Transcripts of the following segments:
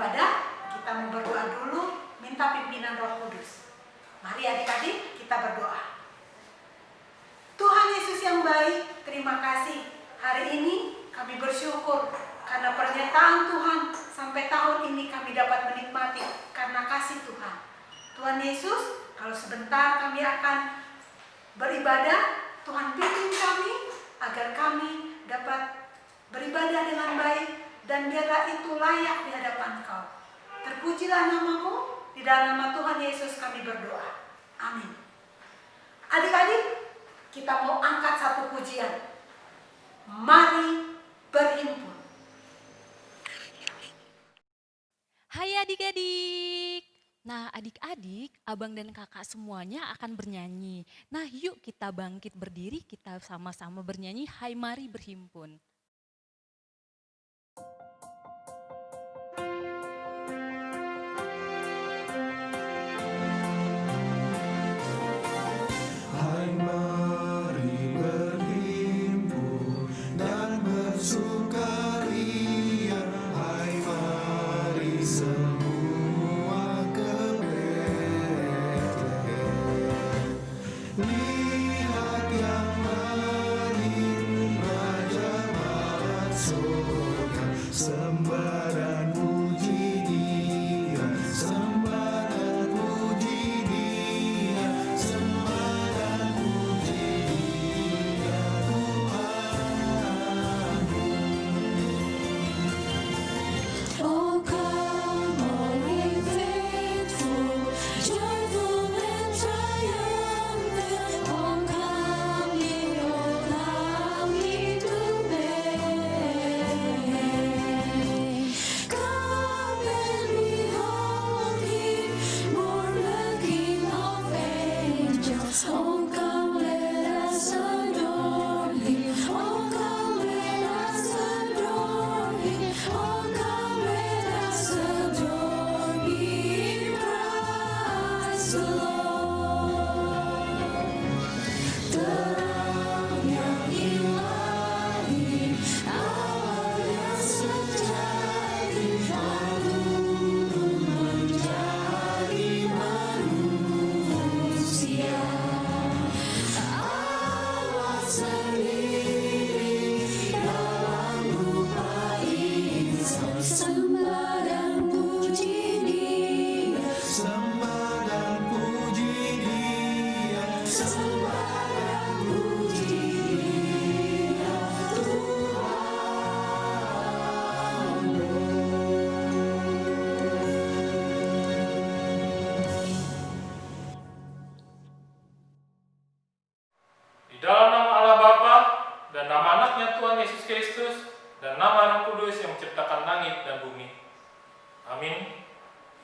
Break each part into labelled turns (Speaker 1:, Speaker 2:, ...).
Speaker 1: beribadah, kita mau berdoa dulu, minta pimpinan Roh Kudus. Mari adik-adik kita berdoa. Tuhan Yesus yang baik, terima kasih. Hari ini kami bersyukur karena pernyataan Tuhan sampai tahun ini kami dapat menikmati karena kasih Tuhan. Tuhan Yesus, kalau sebentar kami akan beribadah, Tuhan pimpin kami agar kami dapat beribadah dengan baik dan biarlah itu layak di hadapan Kau. Terpujilah nama-Mu, di dalam nama Tuhan Yesus kami berdoa. Amin. Adik-adik, kita mau angkat satu pujian. Mari berhimpun.
Speaker 2: Hai adik-adik. Nah adik-adik, abang dan kakak semuanya akan bernyanyi. Nah yuk kita bangkit berdiri, kita sama-sama bernyanyi Hai Mari Berhimpun.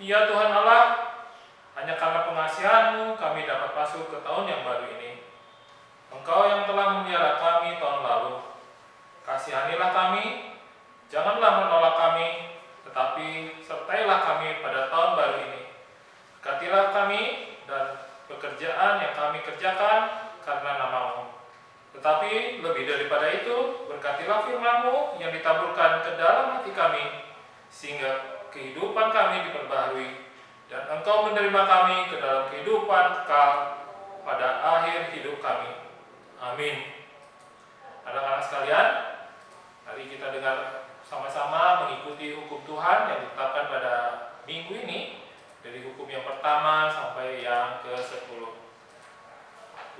Speaker 3: Ya Tuhan Allah, hanya karena pengasihan-Mu kami dapat masuk ke tahun yang baru ini. Engkau yang telah memelihara kami tahun lalu. Kasihanilah kami, janganlah menolak kami, tetapi sertailah kami pada tahun baru ini. Berkatilah kami dan pekerjaan yang kami kerjakan karena nama-Mu. Tetapi lebih daripada itu, berkatilah firman-Mu yang ditaburkan ke dalam hati kami, sehingga kehidupan kami diperbaharui, dan Engkau menerima kami ke dalam kehidupan kekal pada akhir hidup kami. Amin. Anak-anak sekalian, mari kita dengar sama-sama mengikuti hukum Tuhan yang ditetapkan pada minggu ini, dari hukum yang pertama sampai yang ke-10.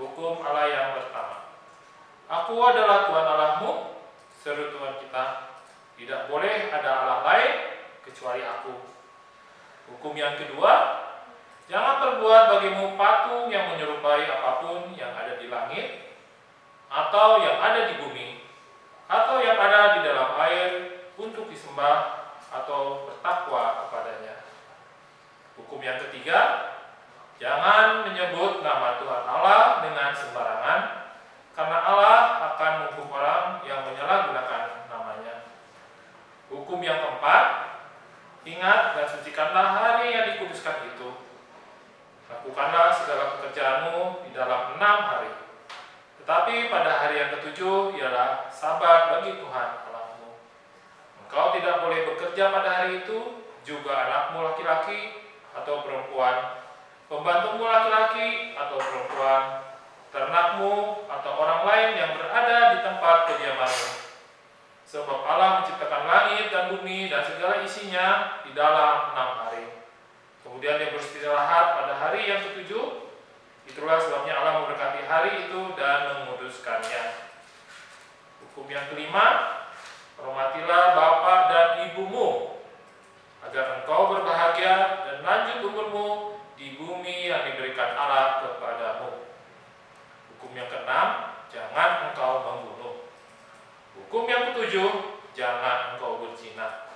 Speaker 3: Hukum Allah yang pertama. Aku adalah Tuhan Allahmu, seru Tuhan kita. Tidak boleh ada Allah lain kecuali aku. Hukum yang kedua, jangan terbuat bagimu patung yang menyerupai apapun yang ada di langit, atau yang ada di bumi, atau yang ada di dalam air untuk disembah atau bertakwa kepadanya. Hukum yang ketiga, jangan menyebut nama Tuhan Allah dengan sembarangan, karena Allah akan menghukum orang yang menyalahgunakan namanya. Hukum yang keempat, ingat dan sucikanlah hari yang dikuduskan itu. Lakukanlah segala pekerjaanmu di dalam 6 hari. Tetapi pada hari yang ke-7 ialah Sabat bagi Tuhan Allahmu. Engkau tidak boleh bekerja pada hari itu, juga anakmu laki-laki atau perempuan, pembantumu laki-laki atau perempuan, ternakmu atau orang lain yang berada di tempat kediamanmu. Sebab Allah menciptakan langit dan bumi dan segala isinya di dalam 6 hari. Kemudian dia beristirahat pada hari yang ketujuh. Itulah sebabnya Allah memberkati hari itu dan menguduskannya. Hukum yang kelima, hormatilah bapak dan ibumu, agar engkau berbahagia dan lanjut umurmu di bumi yang diberikan Allah kepadamu. Hukum yang keenam, jangan engkau membunuh. Hukum yang ketujuh, jangan engkau berzina.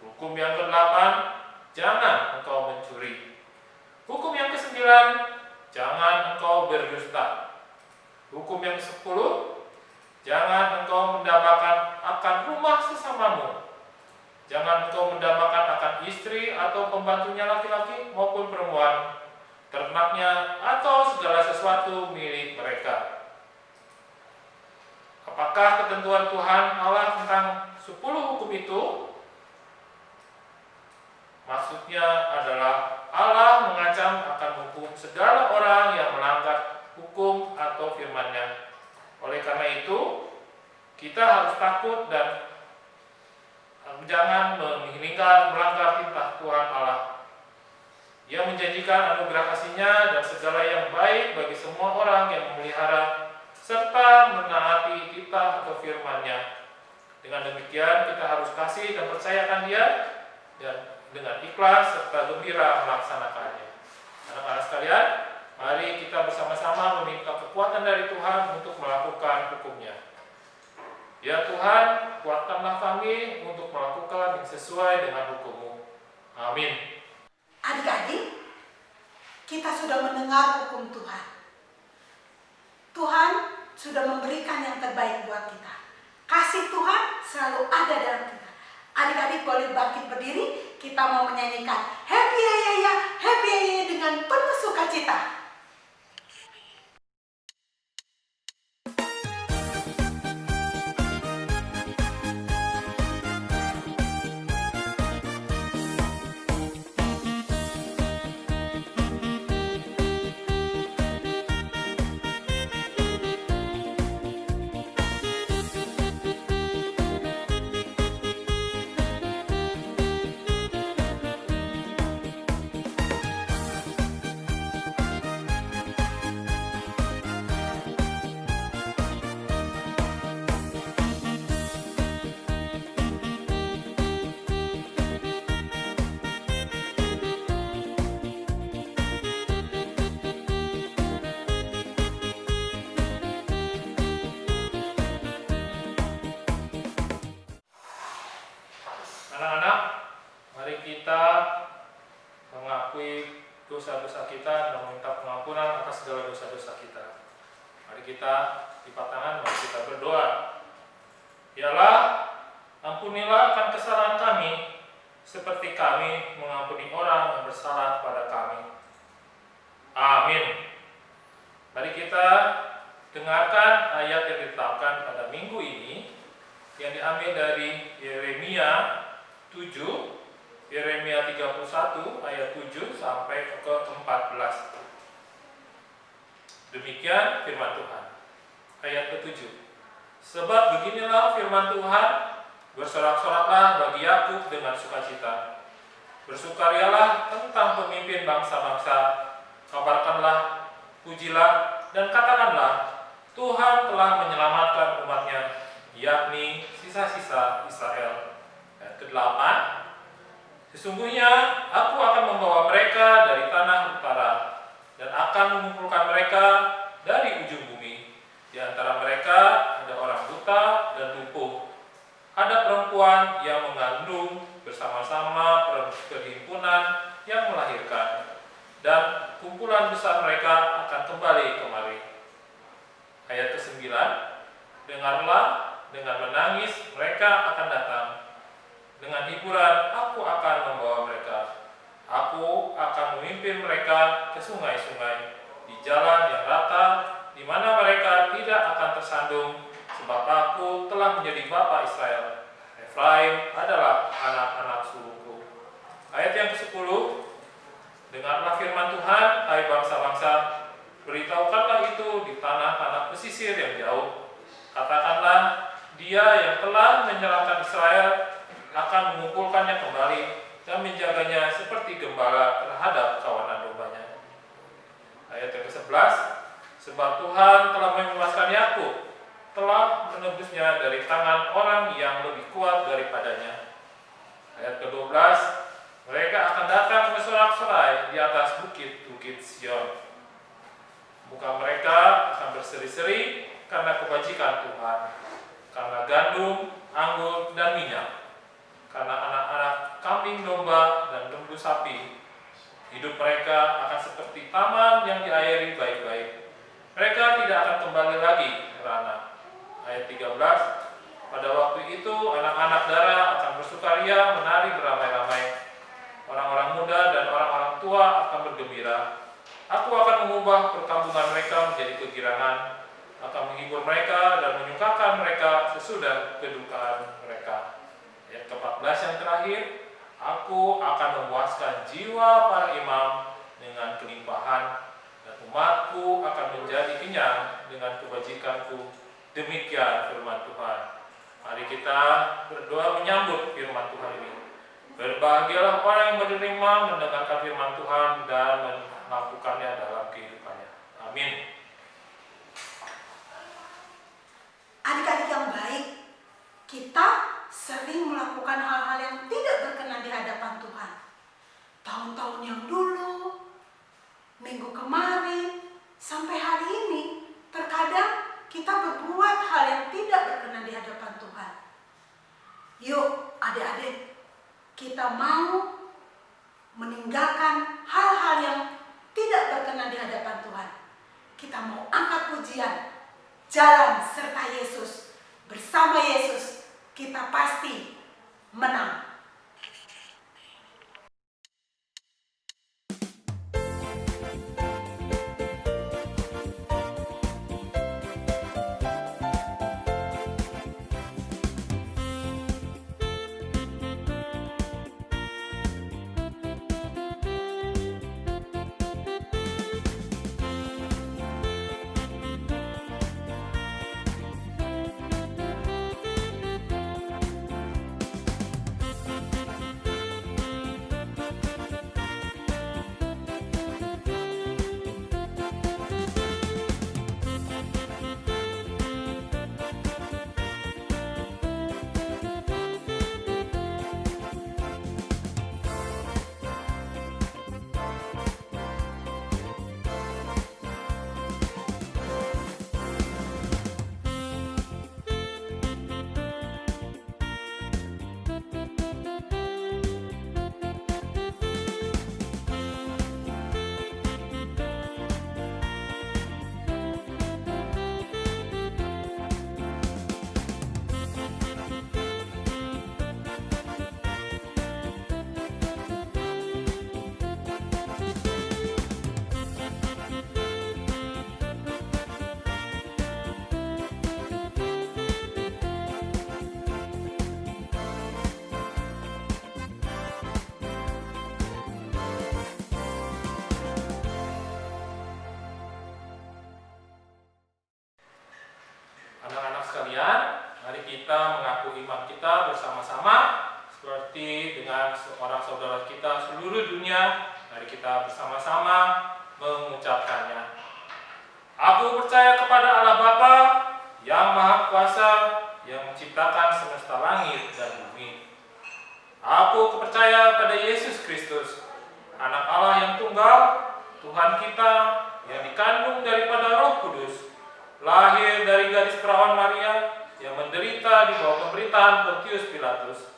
Speaker 3: Hukum yang kedelapan, jangan engkau mencuri. Hukum yang kesembilan, jangan engkau berdusta. Hukum yang kesepuluh, jangan engkau mendambakan akan rumah sesamamu. Jangan engkau mendambakan akan istri atau pembantunya laki-laki maupun perempuan, ternaknya atau segala sesuatu milik mereka. Apakah ketentuan Tuhan Allah tentang 10 hukum itu? Maksudnya adalah Allah mengancam akan menghukum segala orang yang melanggar hukum atau firman-Nya. Oleh karena itu, kita harus takut dan jangan melanggar titah Tuhan Allah. Dia menjanjikan anugerah kasih-Nya dan segala yang baik bagi semua orang yang memelihara serta menaati titah atau firman-Nya. Dengan demikian kita harus kasih dan percayakan Dia dan dengan ikhlas serta gembira melaksanakannya. Anak-anak sekalian, mari kita bersama-sama meminta kekuatan dari Tuhan untuk melakukan hukum-Nya. Ya Tuhan, kuatkanlah kami untuk melakukan yang sesuai dengan hukum-Mu. Amin.
Speaker 1: Adik-adik, kita sudah mendengar hukum Tuhan. Tuhan sudah memberikan yang terbaik buat kita. Kasih Tuhan selalu ada dalam kita. Adik-adik boleh bangkit berdiri, kita mau menyanyikan Happy Ya, Happy Ya dengan penuh sukacita.
Speaker 3: Anak-anak, mari kita mengakui dosa-dosa kita dan meminta pengampunan atas segala dosa-dosa kita. Mari kita lipat tangan, mari kita berdoa. Ya Allah, ampunilah akan kesalahan kami, seperti kami mengampuni orang yang bersalah kepada kami. Amin. Mari kita dengarkan ayat yang ditetapkan pada minggu ini, yang diambil dari Yeremia 7, Yeremia 31 ayat 7 sampai ke 14. Demikian firman Tuhan. Ayat ke-7. Sebab beginilah firman Tuhan, bersorak-soraklah bagi Yakub dengan sukacita. Bersukarialah tentang pemimpin bangsa-bangsa. Kabarkanlah, pujilah, dan katakanlah, Tuhan telah menyelamatkan umat-Nya, yakni sisa-sisa Israel. Ayat ke-8. Sesungguhnya aku akan membawa mereka dari tanah utara dan akan mengumpulkan mereka dari ujung bumi. Di antara mereka ada orang buta dan lumpuh. Ada perempuan yang mengandung bersama-sama perhimpunan yang melahirkan. Dan kumpulan besar mereka akan kembali kemari. Ayat ke-9. Dengarlah, dengan menangis mereka akan datang. Dengan hiburan aku akan membawa mereka. Aku akan memimpin mereka ke sungai-sungai, di jalan yang rata, di mana mereka tidak akan tersandung, sebab aku telah menjadi bapa Israel. Efraim adalah anak-anak sulungku. Ayat yang ke-10, dengarlah firman Tuhan, hai bangsa-bangsa, beritahukanlah itu di tanah-tanah pesisir yang jauh. Katakanlah, dia yang telah menyerahkan Israel akan mengumpulkannya kembali dan menjaganya seperti gembala terhadap kawanan dombanya. Ayat yang ke-11, sebab Tuhan telah membebaskan Yakub, telah menebusnya dari tangan orang yang lebih kuat daripadanya. Ayat ke-12, mereka akan datang bersorak-sorai di atas bukit-bukit Sion. Muka mereka akan berseri-seri karena kebajikan Tuhan, karena gandum, anggur, dan minyak, karena anak-anak kambing domba dan lembu sapi. Hidup mereka akan seperti taman yang diairi baik-baik. Mereka tidak akan kembali lagi merana. Ayat 13, pada waktu itu anak-anak dara akan bersukaria menari beramai-ramai. Orang-orang muda dan orang-orang tua akan bergembira. Aku akan mengubah perkampungan mereka menjadi kegirangan, akan menghibur mereka dan menyukakan mereka sesudah kedukaan mereka. Ayat ke-14 yang terakhir, aku akan memuaskan jiwa para imam dengan kelimpahan, dan umatku akan menjadi kenyang dengan kebajikanku. Demikian firman Tuhan. Mari kita berdoa menyambut firman Tuhan ini. Berbahagialah orang yang menerima mendengarkan firman Tuhan dan melakukannya dalam kehidupannya. Amin.
Speaker 1: Adik-adik yang baik, kita sering melakukan hal-hal yang tidak berkenan di hadapan Tuhan. Tahun-tahun yang dulu, minggu kemarin, sampai hari ini, terkadang kita berbuat hal yang tidak berkenan di hadapan Tuhan. Yuk, adik-adik, kita mau meninggalkan hal-hal yang tidak berkenan di hadapan Tuhan. Kita mau angkat pujian, jalan serta Yesus. Bersama Yesus, kita pasti menang.
Speaker 3: sekalian, mari kita mengaku iman kita bersama-sama seperti dengan seorang saudara kita seluruh dunia. Mari kita bersama-sama mengucapkannya. Aku percaya kepada Allah Bapa yang Maha Kuasa, yang menciptakan semesta langit dan bumi. Aku percaya pada Yesus Kristus, Anak Allah yang tunggal, Tuhan kita, yang dikandung daripada Roh Kudus, lahir dari gadis perawan Maria, yang menderita di bawah pemerintahan Pontius Pilatus,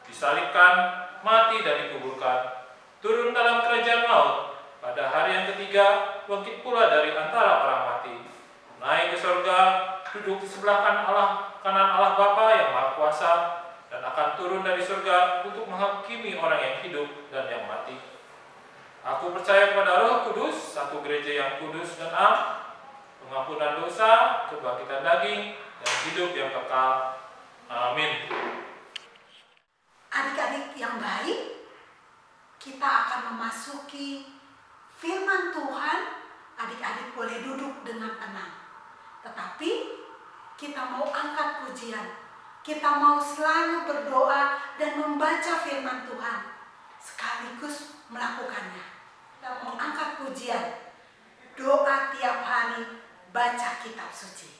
Speaker 3: disalibkan, mati dan dikuburkan, turun dalam kerajaan maut, pada hari yang ketiga bangkit pula dari antara orang mati, naik ke surga, duduk di sebelah kanan Allah Bapa yang Maha Kuasa, dan akan turun dari surga untuk menghakimi orang yang hidup dan yang mati. Aku percaya kepada Roh Kudus, satu gereja yang kudus dan am, pengampunan dosa, kebangkitan daging, dan hidup yang kekal. Amin.
Speaker 1: Adik-adik yang baik, kita akan memasuki firman Tuhan. Adik-adik boleh duduk dengan tenang. Tetapi kita mau angkat pujian. Kita mau selalu berdoa dan membaca firman Tuhan sekaligus melakukannya. Kita mau angkat pujian, doa tiap hari, baca kitab suci.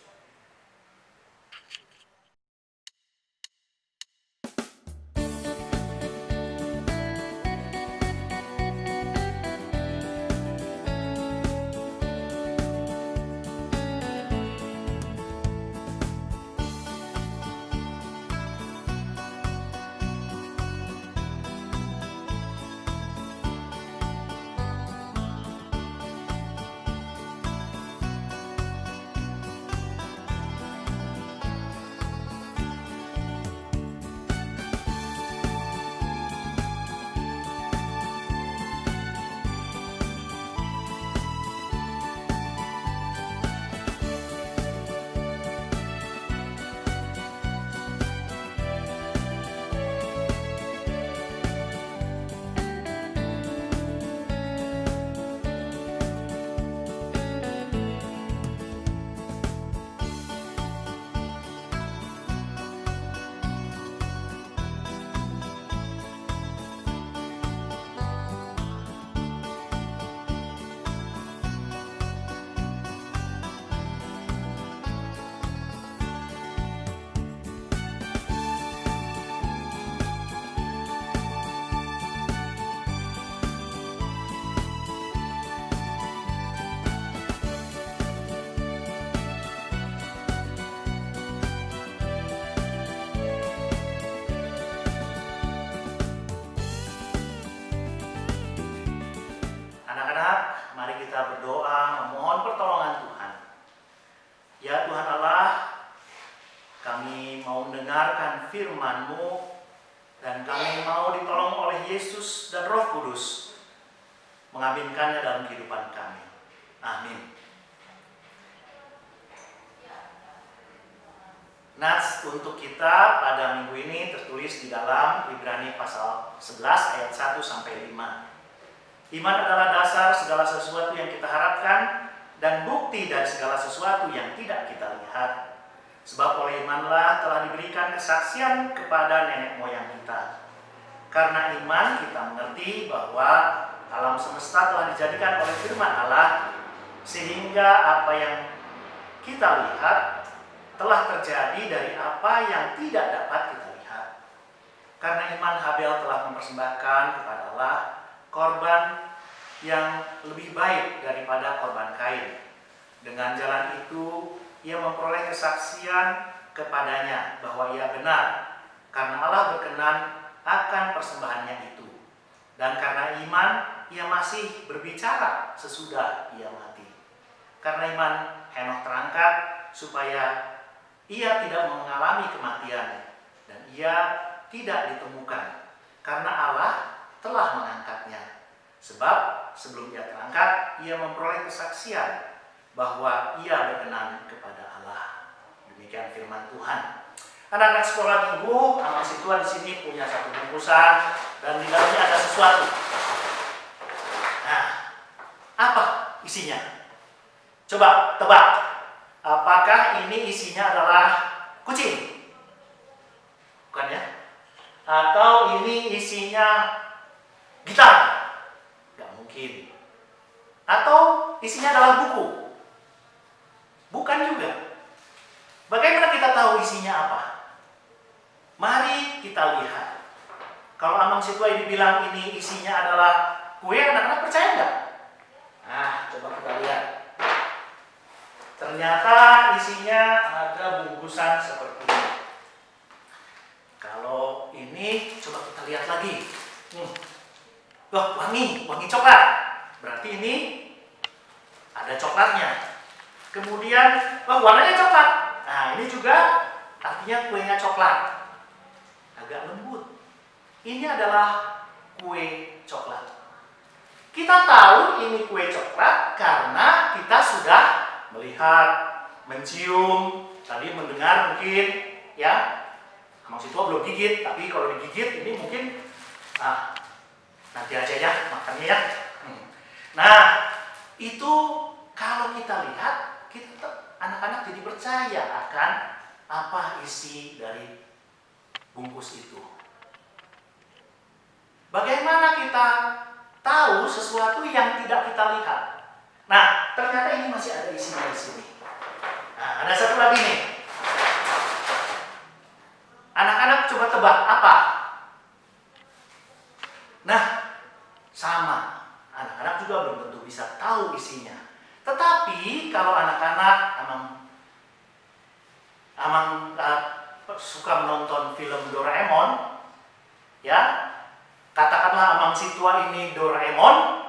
Speaker 4: kita berdoa memohon pertolongan Tuhan. Ya Tuhan Allah, kami mau mendengarkan firman-Mu dan kami mau ditolong oleh Yesus dan Roh Kudus mengaminkannya dalam kehidupan kami. Amin. Nats untuk kita pada minggu ini tertulis di dalam Ibrani pasal 11 ayat 1 sampai 5. Iman adalah dasar segala sesuatu yang kita harapkan dan bukti dari segala sesuatu yang tidak kita lihat. Sebab oleh imanlah telah diberikan kesaksian kepada nenek moyang kita. Karena iman kita mengerti bahwa alam semesta telah dijadikan oleh firman Allah, sehingga apa yang kita lihat telah terjadi dari apa yang tidak dapat kita lihat. Karena iman Habel telah mempersembahkan kepada Allah korban yang lebih baik daripada korban Kain. Dengan jalan itu ia memperoleh kesaksian kepadanya bahwa ia benar, karena Allah berkenan akan persembahannya itu. Dan karena iman ia masih berbicara sesudah ia mati. Karena iman Henokh terangkat supaya ia tidak mengalami kematian dan ia tidak ditemukan karena Allah telah mengangkatnya. Sebab sebelum ia terangkat, ia memperoleh kesaksian bahwa ia berkenan kepada Allah. Demikian firman Tuhan. Anak-anak sekolah minggu, anak siswa di sini punya satu bungkusan dan di dalamnya ada sesuatu. Nah, apa isinya? Coba tebak. Apakah ini isinya adalah kucing? Bukan ya? Atau ini isinya gitar? Gak mungkin. Atau isinya adalah buku? Bukan juga. Bagaimana kita tahu isinya apa? Mari kita lihat. Kalau Amang Situai dibilang ini isinya adalah kue, anak-anak percaya nggak? Nah, coba kita lihat. Ternyata isinya ada bungkusan seperti ini. Kalau ini coba kita lihat lagi. Wah, wangi coklat. Berarti ini ada coklatnya. Kemudian, wah, warnanya coklat. Nah, ini juga artinya kuenya coklat. Agak lembut. Ini adalah kue coklat. Kita tahu ini kue coklat karena kita sudah melihat, mencium, tadi mendengar mungkin, ya. Emang situ belum gigit, tapi kalau digigit ini mungkin Nanti aja ya makannya ya. Nah, itu kalau kita lihat, anak-anak jadi percaya akan apa isi dari bungkus itu. Bagaimana kita tahu sesuatu yang tidak kita lihat? Nah, ternyata ini masih ada isinya di sini. Nah, ada satu lagi nih. Anak-anak coba tebak apa? Nah, sama. Anak-anak juga belum tentu bisa tahu isinya. Tetapi kalau anak-anak emang suka menonton film Doraemon, ya, katakanlah Amang si tua ini Doraemon,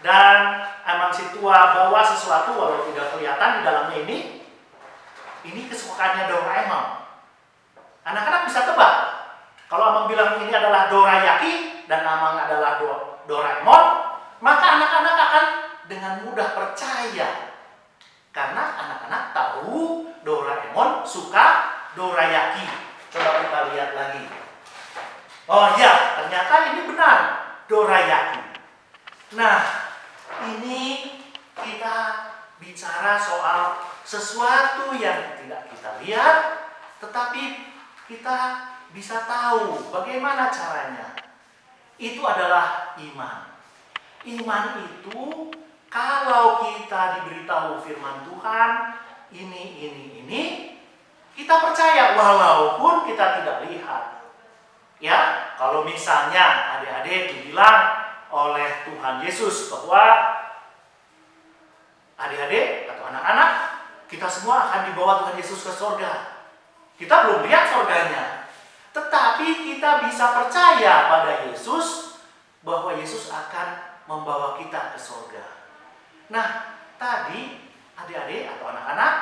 Speaker 4: dan Amang si tua bawa sesuatu walau tidak kelihatan di dalamnya ini kesukaannya Doraemon. Anak-anak bisa tebak. Kalau Amang bilang ini adalah dorayaki dan Amang adalah Doraemon, maka anak-anak akan dengan mudah percaya. Karena anak-anak tahu Doraemon suka dorayaki. Coba kita lihat lagi. Oh iya, ternyata ini benar, dorayaki. Nah, ini kita bicara soal sesuatu yang tidak kita lihat, tetapi kita bisa tahu bagaimana caranya. Itu adalah iman. Iman itu kalau kita diberitahu firman Tuhan, ini, kita percaya walaupun kita tidak lihat. Ya, kalau misalnya adik-adik dibilang oleh Tuhan Yesus bahwa adik-adik atau anak-anak, kita semua akan dibawa Tuhan Yesus ke surga. Kita belum lihat surganya, tetapi kita bisa percaya pada Yesus bahwa Yesus akan membawa kita ke surga. Nah, tadi adik-adik atau anak-anak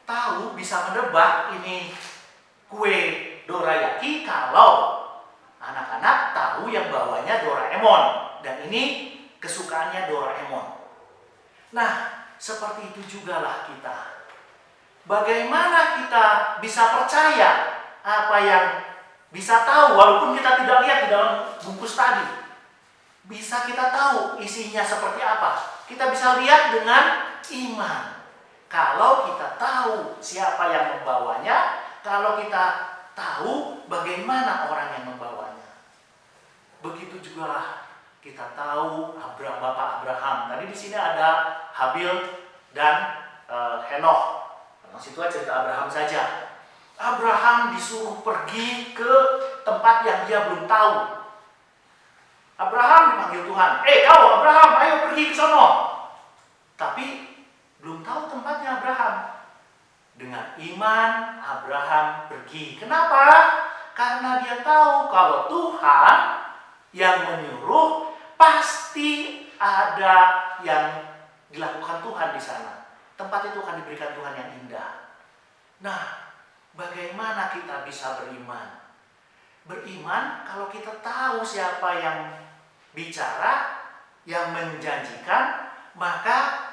Speaker 4: tahu bisa menebak ini kue dorayaki kalau anak-anak tahu yang bawanya Doraemon dan ini kesukaannya Doraemon. Nah, seperti itu jugalah kita. Bagaimana kita bisa percaya apa yang bisa tahu walaupun kita tidak lihat di dalam bungkus tadi? Bisa kita tahu isinya seperti apa. Kita bisa lihat dengan iman. Kalau kita tahu siapa yang membawanya, kalau kita tahu bagaimana orang yang membawanya. Begitu juga lah kita tahu Bapak Abraham. Tadi di sini ada Habil dan Henokh. Maksud itu cerita Abraham saja. Abraham disuruh pergi ke tempat yang dia belum tahu. Abraham dipanggil Tuhan, kau Abraham, ayo pergi ke sono. Tapi belum tahu tempatnya Abraham. Dengan iman Abraham pergi. Kenapa? Karena dia tahu kalau Tuhan yang menyuruh pasti ada yang dilakukan Tuhan di sana. Tempat itu akan diberikan Tuhan yang indah. Nah, bagaimana kita bisa beriman? Beriman kalau kita tahu siapa yang bicara, yang menjanjikan, maka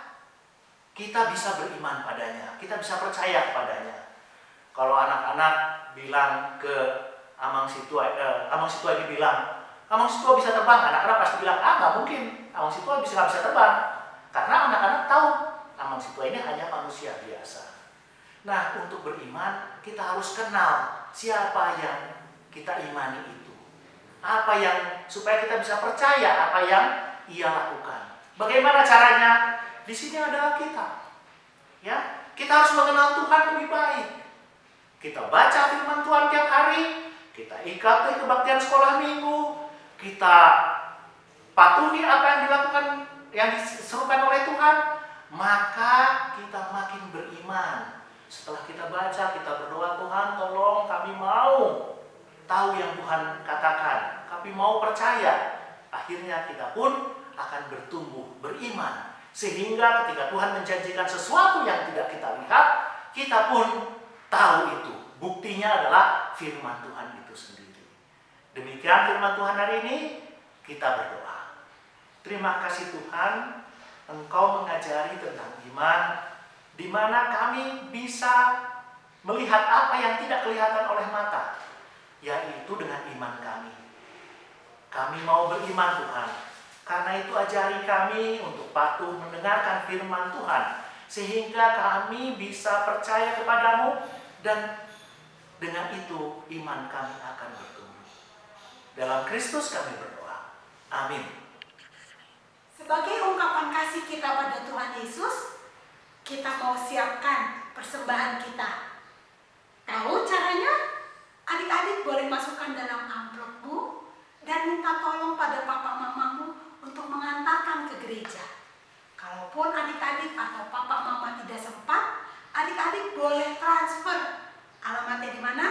Speaker 4: kita bisa beriman padanya. Kita bisa percaya kepadanya. Kalau anak-anak bilang ke Amang si tua ini bilang, Amang si tua bisa terbang, anak-anak pasti bilang, nggak mungkin, Amang si tua bisa terbang. Karena anak-anak tahu Amang si tua ini hanya manusia biasa. Nah, untuk beriman kita harus kenal siapa yang kita imani itu. Apa yang supaya kita bisa percaya apa yang ia lakukan. Bagaimana caranya? Di sini ada kita. Ya, kita harus mengenal Tuhan lebih baik. Kita baca firman Tuhan tiap hari, kita ikuti kebaktian sekolah minggu, kita patuhi apa yang dilakukan yang diserukan oleh Tuhan, maka kita makin beriman. Setelah kita baca, kita berdoa, Tuhan tolong kami mau tahu yang Tuhan katakan, kami mau percaya. Akhirnya kita pun akan bertumbuh beriman. Sehingga ketika Tuhan menjanjikan sesuatu yang tidak kita lihat, kita pun tahu itu. Buktinya adalah firman Tuhan itu sendiri. Demikian firman Tuhan hari ini, kita berdoa. Terima kasih Tuhan, Engkau mengajari tentang iman, di mana kami bisa melihat apa yang tidak kelihatan oleh mata, yaitu dengan iman kami. Kami mau beriman Tuhan. Karena itu ajari kami untuk patuh mendengarkan firman Tuhan. Sehingga kami bisa percaya kepadamu dan dengan itu iman kami akan bertumbuh. Dalam Kristus kami berdoa. Amin.
Speaker 1: Sebagai ungkapan kasih kita pada Tuhan Yesus, kita mau siapkan persembahan kita. Tahu caranya? Adik-adik boleh masukkan dalam amplopmu dan minta tolong pada papa mamamu untuk mengantarkan ke gereja. Kalaupun adik-adik atau papa mama tidak sempat, adik-adik boleh transfer. Alamatnya di mana?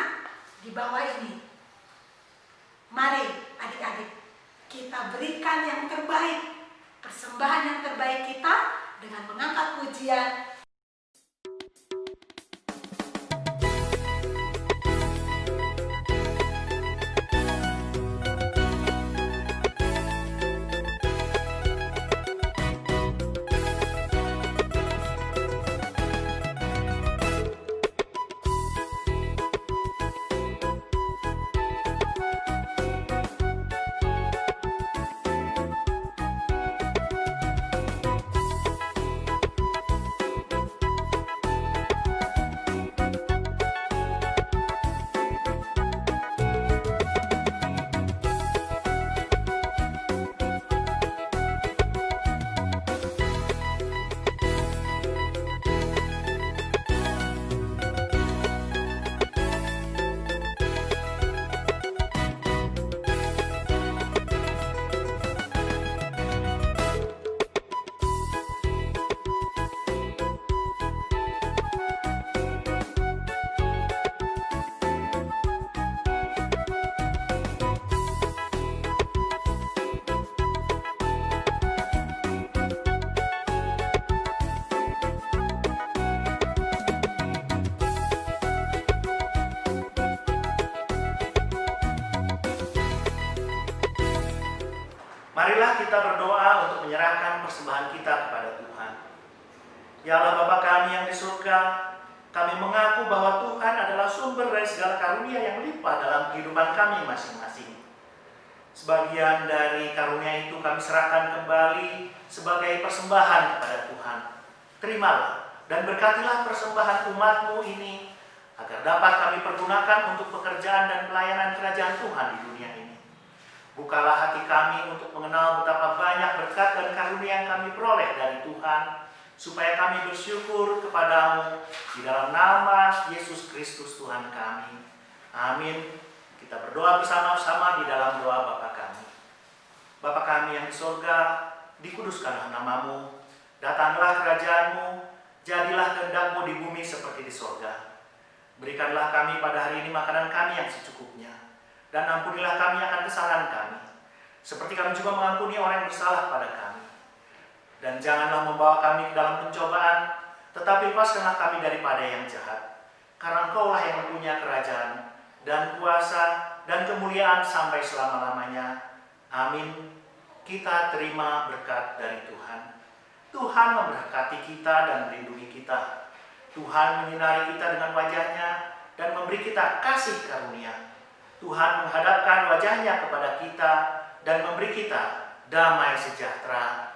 Speaker 1: Di bawah ini. Mari adik-adik, kita berikan yang terbaik, persembahan yang terbaik kita dengan mengangkat pujian.
Speaker 4: Marilah kita berdoa untuk menyerahkan persembahan kita kepada Tuhan. Ya Allah Bapa kami yang di surga, kami mengaku bahwa Tuhan adalah sumber dari segala karunia yang limpah dalam kehidupan kami masing-masing. Sebagian dari karunia itu kami serahkan kembali sebagai persembahan kepada Tuhan. Terimalah dan berkatilah persembahan umat-Mu ini, agar dapat kami pergunakan untuk pekerjaan dan pelayanan kerajaan Tuhan di dunia ini. Bukalah hati kami untuk mengenal betapa banyak berkat dan karunia yang kami peroleh dari Tuhan, supaya kami bersyukur kepadamu di dalam nama Yesus Kristus Tuhan kami. Amin. Kita berdoa bersama-sama di dalam doa Bapa kami. Bapa kami yang di surga, dikuduskanlah namamu, datanglah kerajaan-Mu, jadilah kehendak-Mu di bumi seperti di surga. Berikanlah kami pada hari ini makanan kami yang secukupnya. Dan ampunilah kami akan kesalahan kami, seperti kami juga mengampuni orang yang bersalah pada kami. Dan janganlah membawa kami ke dalam pencobaan, tetapi lepaskanlah kami daripada yang jahat. Karena Engkau-lah yang mempunyai kerajaan, dan kuasa, dan kemuliaan sampai selama-lamanya. Amin. Kita terima berkat dari Tuhan. Tuhan memberkati kita dan melindungi kita. Tuhan menyinari kita dengan wajah-Nya, dan memberi kita kasih karunia. Tuhan menghadapkan wajah-Nya kepada kita dan memberi kita damai sejahtera.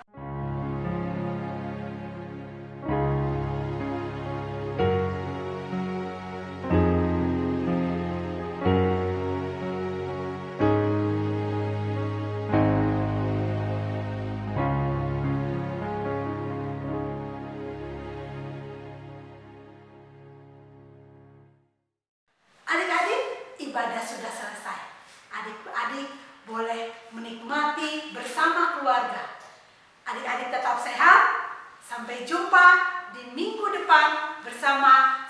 Speaker 1: Ibadah sudah selesai. Adik-adik boleh menikmati bersama keluarga. Adik-adik tetap sehat. Sampai jumpa di minggu depan bersama